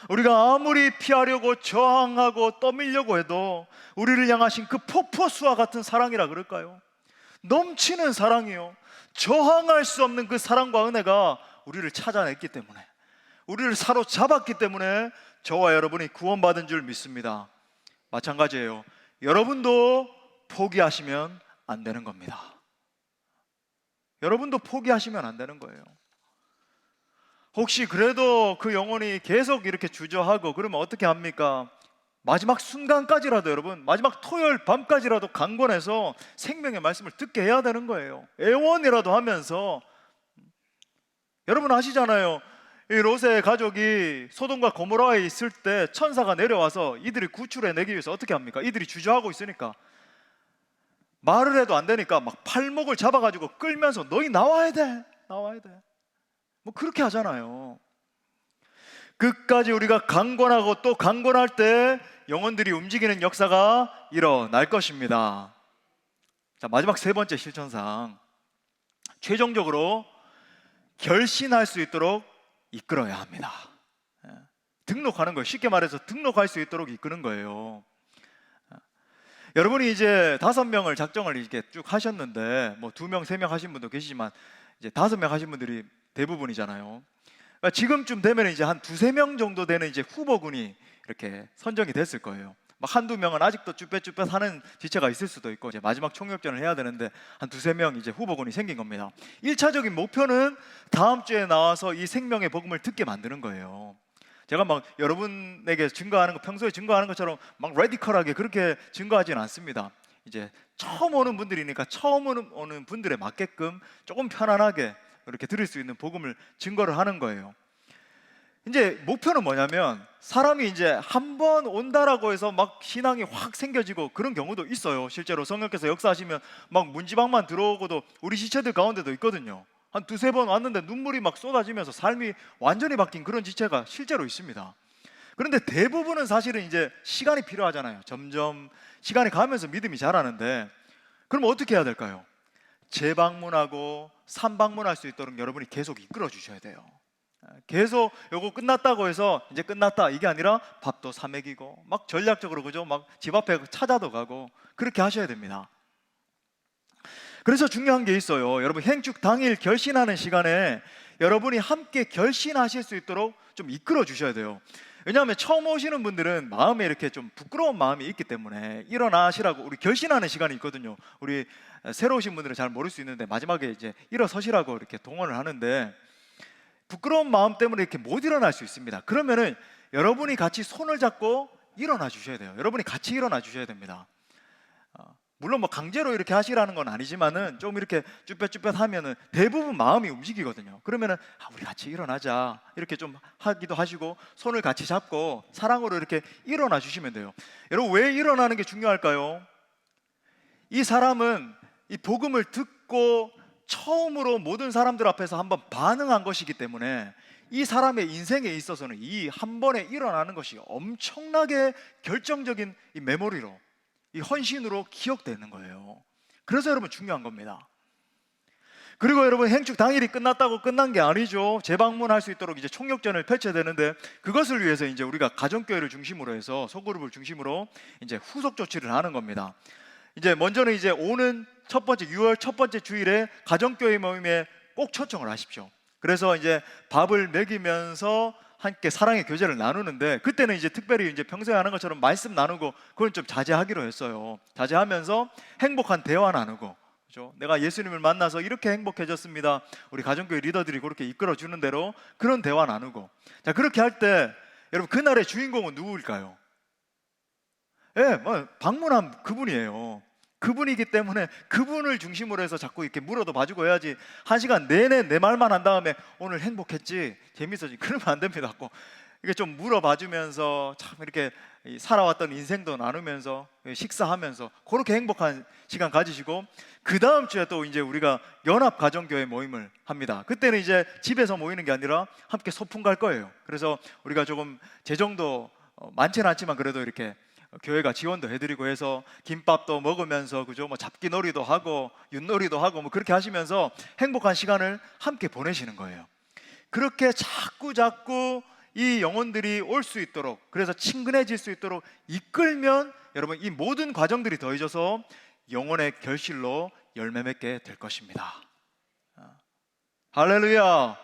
A: 우리가 아무리 피하려고 저항하고 떠밀려고 해도 우리를 향하신 그 폭포수와 같은 사랑이라 그럴까요? 넘치는 사랑이요, 저항할 수 없는 그 사랑과 은혜가 우리를 찾아냈기 때문에, 우리를 사로잡았기 때문에 저와 여러분이 구원받은 줄 믿습니다. 마찬가지예요. 여러분도 포기하시면 안 되는 겁니다. 여러분도 포기하시면 안 되는 거예요. 혹시 그래도 그 영혼이 계속 이렇게 주저하고 그러면 어떻게 합니까? 마지막 순간까지라도, 여러분 마지막 토요일 밤까지라도 강권해서 생명의 말씀을 듣게 해야 되는 거예요. 애원이라도 하면서. 여러분 아시잖아요. 이 롯의 가족이 소돔과 고모라에 있을 때 천사가 내려와서 이들이 구출해내기 위해서 어떻게 합니까? 이들이 주저하고 있으니까 말을 해도 안 되니까 막 팔목을 잡아가지고 끌면서 너희 나와야 돼, 나와야 돼. 뭐 그렇게 하잖아요. 끝까지 우리가 강권하고 또 강권할 때 영혼들이 움직이는 역사가 일어날 것입니다. 자, 마지막 세 번째 실천상, 최종적으로 결신할 수 있도록 이끌어야 합니다. 등록하는 거예요. 쉽게 말해서 등록할 수 있도록 이끄는 거예요. 여러분이 이제 5명을 작정을 이렇게 쭉 하셨는데 뭐 2명, 3명 하신 분도 계시지만 이제 5명 하신 분들이 대부분이잖아요. 그러니까 지금쯤 되면 이제 한 2-3명 정도 되는 이제 후보군이 이렇게 선정이 됐을 거예요. 막 한두 명은 아직도 쭈뼛쭈뼛 하는 지체가 있을 수도 있고 이제 마지막 총력전을 해야 되는데 한 2-3명 이제 후보군이 생긴 겁니다. 1차적인 목표는 다음 주에 나와서 이 생명의 복음을 듣게 만드는 거예요. 제가 막 여러분에게 증거하는 거, 평소에 증거하는 것처럼 막 레디컬하게 그렇게 증거하지는 않습니다. 이제 처음 오는 분들이니까 처음 오는 분들에 맞게끔 조금 편안하게 이렇게 들을 수 있는 복음을 증거를 하는 거예요. 이제 목표는 뭐냐면 사람이 이제 한 번 온다라고 해서 막 신앙이 확 생겨지고 그런 경우도 있어요. 실제로 성령께서 역사하시면 막 문지방만 들어오고도 우리 지체들 가운데도 있거든요. 한 2-3번 왔는데 눈물이 막 쏟아지면서 삶이 완전히 바뀐 그런 지체가 실제로 있습니다. 그런데 대부분은 사실은 이제 시간이 필요하잖아요. 점점 시간이 가면서 믿음이 자라는데 그럼 어떻게 해야 될까요? 재방문하고 삼방문할 수 있도록 여러분이 계속 이끌어 주셔야 돼요. 계속 요거 끝났다고 해서 이제 끝났다 이게 아니라 밥도 사 먹이고 막 전략적으로 그죠? 막 집 앞에 찾아도 가고 그렇게 하셔야 됩니다. 그래서 중요한 게 있어요. 여러분 행축 당일 결신하는 시간에 여러분이 함께 결신하실 수 있도록 좀 이끌어 주셔야 돼요. 왜냐하면 처음 오시는 분들은 마음에 이렇게 좀 부끄러운 마음이 있기 때문에 일어나시라고 우리 결신하는 시간이 있거든요. 우리 새로 오신 분들은 잘 모를 수 있는데 마지막에 이제 일어서시라고 이렇게 동원을 하는데 부끄러운 마음 때문에 이렇게 못 일어날 수 있습니다. 그러면은 여러분이 같이 손을 잡고 일어나 주셔야 돼요. 여러분이 같이 일어나 주셔야 됩니다. 물론 뭐 강제로 이렇게 하시라는 건 아니지만은 좀 이렇게 쭈뼛쭈뼛 하면은 대부분 마음이 움직이거든요. 그러면은 우리 같이 일어나자 이렇게 좀 하기도 하시고 손을 같이 잡고 사랑으로 이렇게 일어나 주시면 돼요. 여러분 왜 일어나는 게 중요할까요? 이 사람은 이 복음을 듣고 처음으로 모든 사람들 앞에서 한번 반응한 것이기 때문에 이 사람의 인생에 있어서는 이 한 번에 일어나는 것이 엄청나게 결정적인 이 메모리로 이 헌신으로 기억되는 거예요. 그래서 여러분 중요한 겁니다. 그리고 여러분 행축 당일이 끝났다고 끝난 게 아니죠. 재방문할 수 있도록 이제 총력전을 펼쳐야 되는데 그것을 위해서 이제 우리가 가정교회를 중심으로 해서 소그룹을 중심으로 이제 후속 조치를 하는 겁니다. 이제 먼저는 이제 오는 첫 번째 6월 첫 번째 주일에 가정교회 모임에 꼭 초청을 하십시오. 그래서 이제 밥을 먹이면서 함께 사랑의 교제를 나누는데 그때는 이제 특별히 이제 평소에 하는 것처럼 말씀 나누고 그건 좀 자제하기로 했어요. 자제하면서 행복한 대화 나누고 그렇죠? 내가 예수님을 만나서 이렇게 행복해졌습니다. 우리 가정교회 리더들이 그렇게 이끌어 주는 대로 그런 대화 나누고 자 그렇게 할 때 여러분 그날의 주인공은 누구일까요? 예, 뭐 방문한 그분이에요. 그분이기 때문에 그분을 중심으로 해서 자꾸 이렇게 물어도 봐주고 해야지 1시간 내내 내 말만 한 다음에 오늘 행복했지? 재밌었지? 그러면 안 됩니다. 이게 좀 물어봐주면서 참 이렇게 살아왔던 인생도 나누면서 식사하면서 그렇게 행복한 시간 가지시고 그 다음 주에 또 이제 우리가 연합 가정교회 모임을 합니다. 그때는 이제 집에서 모이는 게 아니라 함께 소풍 갈 거예요. 그래서 우리가 조금 재정도 많지는 않지만 그래도 이렇게 교회가 지원도 해드리고 해서 김밥도 먹으면서 그죠 뭐 잡기놀이도 하고 윷놀이도 하고 뭐 그렇게 하시면서 행복한 시간을 함께 보내시는 거예요. 그렇게 자꾸 이 영혼들이 올 수 있도록 그래서 친근해질 수 있도록 이끌면 여러분 이 모든 과정들이 더해져서 영혼의 결실로 열매 맺게 될 것입니다. 할렐루야.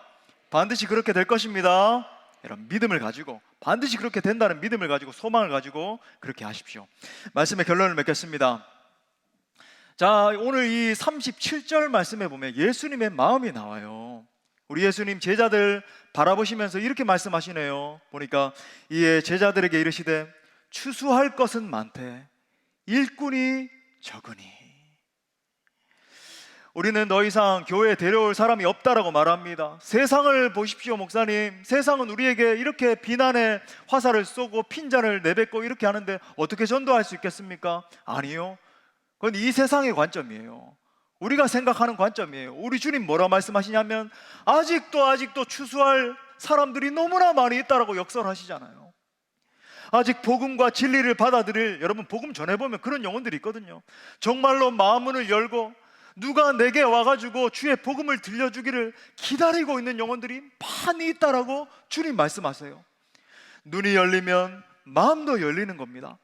A: 반드시 그렇게 될 것입니다. 여러분 믿음을 가지고 반드시 그렇게 된다는 믿음을 가지고 소망을 가지고 그렇게 하십시오. 말씀의 결론을 맺겠습니다. 자 오늘 이 37절 말씀에 보면 예수님의 마음이 나와요. 우리 예수님 제자들 바라보시면서 이렇게 말씀하시네요. 보니까 이에 제자들에게 이르시되 추수할 것은 많되 일꾼이 적으니. 우리는 더 이상 교회에 데려올 사람이 없다라고 말합니다. 세상을 보십시오, 목사님. 세상은 우리에게 이렇게 비난의 화살을 쏘고 핀잔을 내뱉고 이렇게 하는데 어떻게 전도할 수 있겠습니까? 아니요. 그건 이 세상의 관점이에요. 우리가 생각하는 관점이에요. 우리 주님 뭐라 말씀하시냐면 아직도 추수할 사람들이 너무나 많이 있다라고 역설하시잖아요. 아직 복음과 진리를 받아들일, 여러분 복음 전해보면 그런 영혼들이 있거든요. 정말로 마음문을 열고 누가 내게 와가지고 주의 복음을 들려주기를 기다리고 있는 영혼들이 많이 있다라고 주님 말씀하세요. 눈이 열리면 마음도 열리는 겁니다.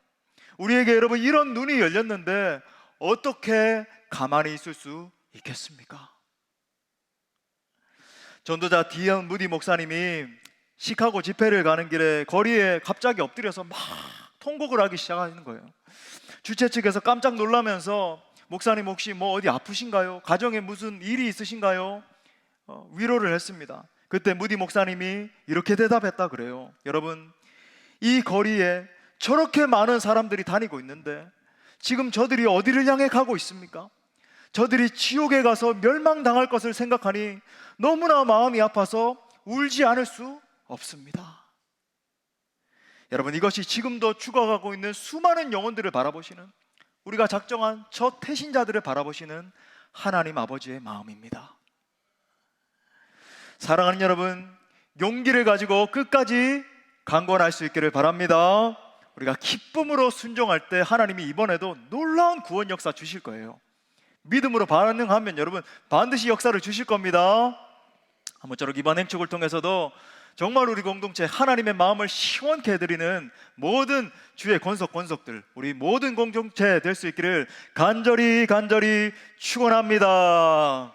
A: 우리에게 여러분 이런 눈이 열렸는데 어떻게 가만히 있을 수 있겠습니까? 전도자 디언 무디 목사님이 시카고 집회를 가는 길에 거리에 갑자기 엎드려서 막 통곡을 하기 시작하는 거예요. 주최 측에서 깜짝 놀라면서 목사님 혹시 뭐 어디 아프신가요? 가정에 무슨 일이 있으신가요? 위로를 했습니다. 그때 무디 목사님이 이렇게 대답했다 그래요. 여러분, 이 거리에 저렇게 많은 사람들이 다니고 있는데 지금 저들이 어디를 향해 가고 있습니까? 저들이 지옥에 가서 멸망당할 것을 생각하니 너무나 마음이 아파서 울지 않을 수 없습니다. 여러분, 이것이 지금도 죽어가고 있는 수많은 영혼들을 바라보시는, 우리가 작정한 저 태신자들을 바라보시는 하나님 아버지의 마음입니다. 사랑하는 여러분, 용기를 가지고 끝까지 강권할 수 있기를 바랍니다. 우리가 기쁨으로 순종할 때 하나님이 이번에도 놀라운 구원 역사 주실 거예요. 믿음으로 반응하면 여러분 반드시 역사를 주실 겁니다. 아무쪼록 이번 행축을 통해서도 정말 우리 공동체 하나님의 마음을 시원케 해드리는 모든 주의 권속들, 우리 모든 공동체 될 수 있기를 간절히 축원합니다.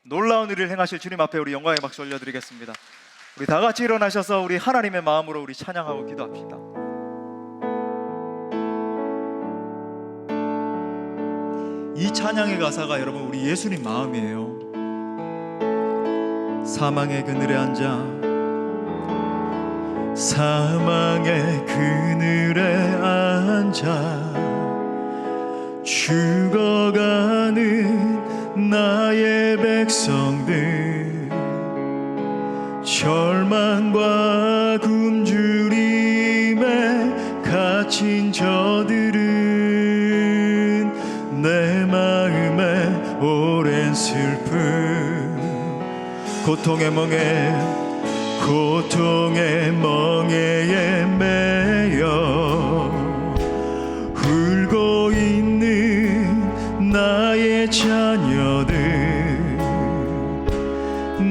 A: 놀라운 일을 행하실 주님 앞에 우리 영광의 박수 올려드리겠습니다. 우리 다 같이 일어나셔서 우리 하나님의 마음으로 우리 찬양하고 기도합시다. 이 찬양의 가사가 여러분 우리 예수님 마음이에요. 사망의 그늘에 앉아, 사망의 그늘에 앉아 죽어가는 나의 백성들, 절망과 굶주림에 갇힌 저들은 내 마음에 오랜 슬픔, 고통의 멍에에 매여 울고 있는 나의 자녀들,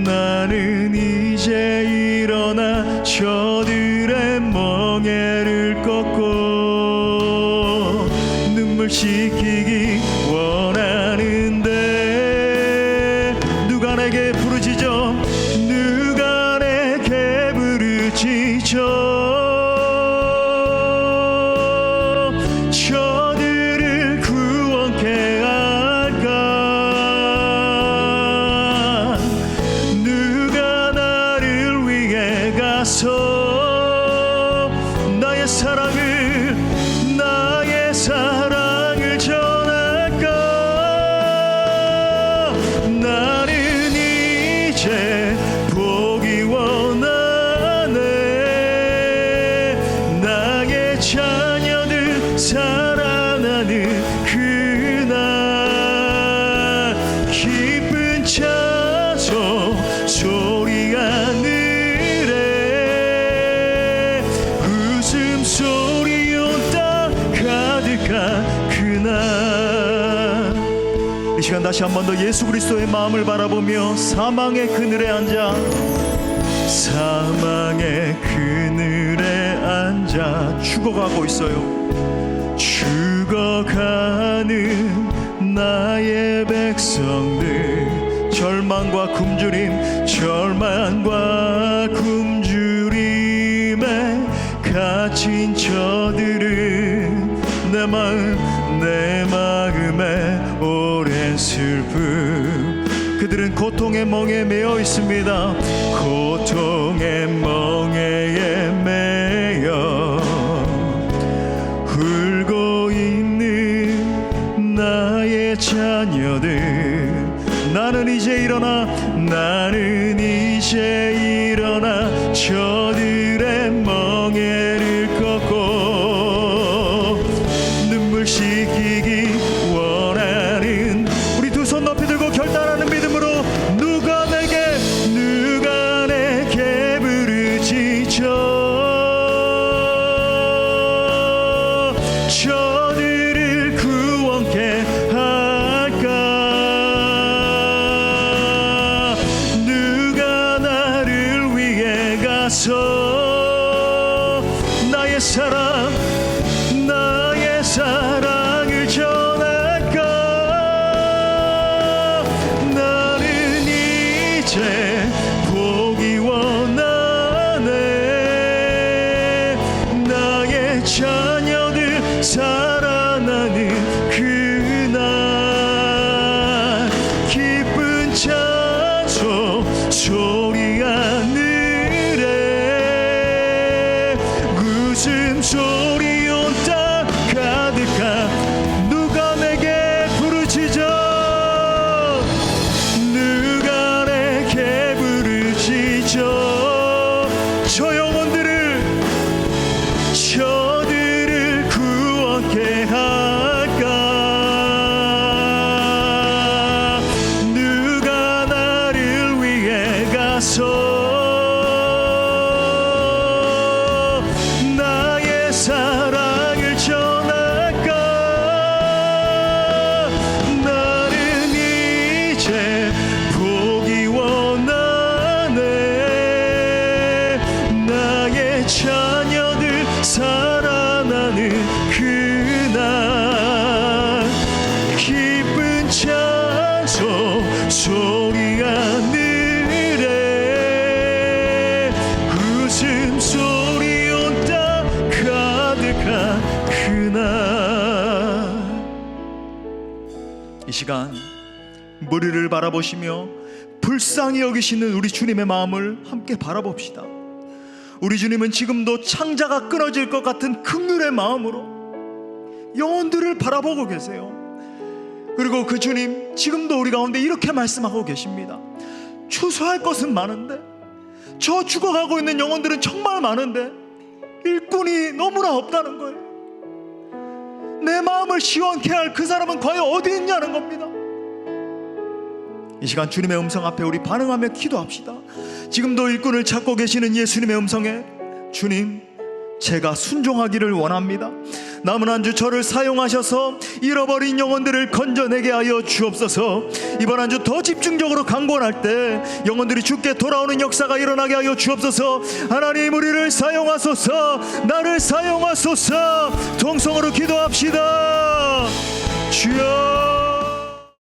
A: 나는 이제 일어나 저들의 멍에를 꺾고 눈물 씻기기 원하는데 누가 내게 부르짖어, 누가 내게 부르짖어 저들을 구원케 할까? 누가 나를 위해 가서 나의 사랑을 전할까? 나는 이제 보기 원하네. 나의 자녀들 살아나는 그날 기쁜 찬송 소리 하늘에 웃음소리 온 땅 가득한 그날, 이 시간 다시 한 번 더 예수 그리스도의 마음을 바라보며 사망의 그늘에 앉아, 사망의 그늘에 앉아 죽어가고 있어요. 죽어가는 나의 백성들, 절망과 굶주림에 갇힌 저들은 내 마음에 오랜 슬픔, 그들은 고통의 멍에 매여 있습니다. 고통의 멍에에 매여 울고 있는 나의 자녀들, 저들의 멍에를 꺾고 눈물 씻기기 원하는 우리 두 손 높이 들고 결단하는 믿음으로 누가 내게 부르짖어 저들을 구원케 할까 누가 나를 위해 가서 나의 사랑을 전할까 나는 이제 보기 원하네 나의 자녀들 살아나는 그날 기쁜 찬송 소리 하늘에 웃음소리 온 땅 가득한 누가 내게 부르짖어 누가 내게 부르짖어 저들을 구원케 할까 누가 나를 위해 가서 나의 사랑을 전할까 나는 이제 보기 원하네 나의 자녀들 살아나는 그날 기쁜 찬송 소리 하늘에 웃음소리 온 땅 가득한 그날 이 시간 머리를 바라보시며 불쌍히 여기시는 우리 주님의 마음을 함께 바라봅시다. 우리 주님은 지금도 창자가 끊어질 것 같은 긍휼의 마음으로 영혼들을 바라보고 계세요. 그리고 그 주님 지금도 우리 가운데 이렇게 말씀하고 계십니다. 추수할 것은 많은데 저 죽어가고 있는 영혼들은 정말 많은데 일꾼이 너무나 없다는 거예요. 내 마음을 시원케 할 그 사람은 과연 어디 있냐는 겁니다. 이 시간 주님의 음성 앞에 우리 반응하며 기도합시다. 지금도 일꾼을 찾고 계시는 예수님의 음성에 주님 제가 순종하기를 원합니다. 남은 한 주 저를 사용하셔서 잃어버린 영혼들을 건져내게 하여 주옵소서. 이번 한 주 더 집중적으로 강권할 때 영혼들이 주께 돌아오는 역사가 일어나게 하여 주옵소서. 하나님 우리를 사용하소서. 나를 사용하소서. 통성으로 기도합시다. 주여